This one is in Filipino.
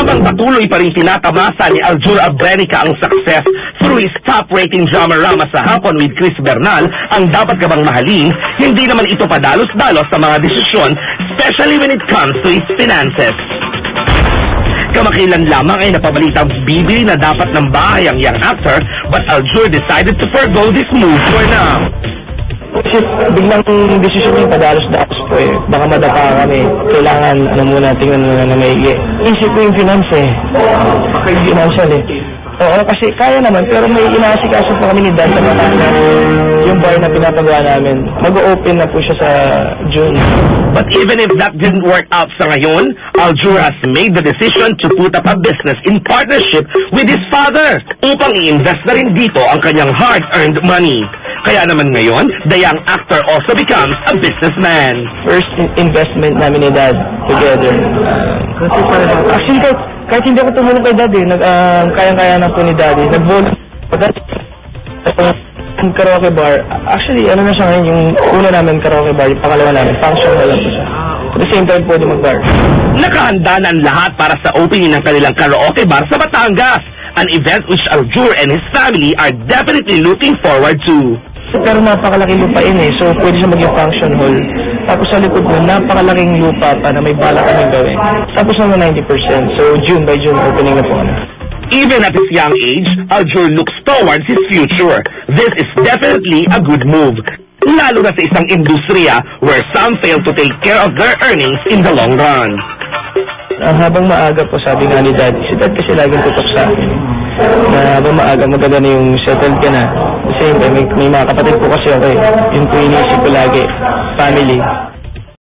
Habang patuloy pa rin tinatamasa ni Aljur Abrenica ang success through his top-rating drama-rama sa hapon with Chris Bernal, ang Dapat Ka Bang Mahalin, hindi naman ito padalos-dalos sa mga desisyon, especially when it comes to his finances. Kamakailan lamang ay napabalitang bibili na dapat ng bahay ang young actor, but Aljur decided to forgo this move for now. Kasi biglang desisyon yung padalos-dalos po eh. Baka madapa kami. Kailangan, muna, tingnan muna na maigi. Isip ko yung finance eh. Financial eh. Oo, kasi kaya naman, pero may inaasikaso po kami ni Dan sa Batangas. Yung bar na pinapagawa namin, mag-open na po siya sa June. But even if that didn't work out sa ngayon, Aljur has made the decision to put up a business in partnership with his father upang i-invest na rin dito ang kanyang hard-earned money. Kaya naman ngayon, the young actor also becomes a businessman. First investment namin ni Dad together. Actually, kahit hindi ako tumulong kay Dad eh, kayang-kaya na po ni Daddy. Karaoke bar. Actually, ano na siya ngayon, yung una namin karaoke bar, yung pangalawa namin, function na lang siya. At the same time, pwede mag-bar. Nakahanda na ang lahat para sa opening ng kanilang karaoke bar sa Batangas, an event which Aljur and his family are definitely looking forward to. Pero napakalaking lupain eh, so pwede siya maging function hall. Tapos sa likod mo, napakalaking lupa pa na may bala kaming gawin. Tapos naman 90%, so by June, opening na po. Even at his young age, Aljur looks towards his future. This is definitely a good move, lalo na sa isang industriya where some fail to take care of their earnings in the long run. Habang maaga po, sabi nga ni Dad, si Dad kasi laging tutok sa akin. Na habang maaga, maganda na yung settled ka na. Kasi may mga kapatid po kasi ako eh. Yung po iniisip ko lagi, family.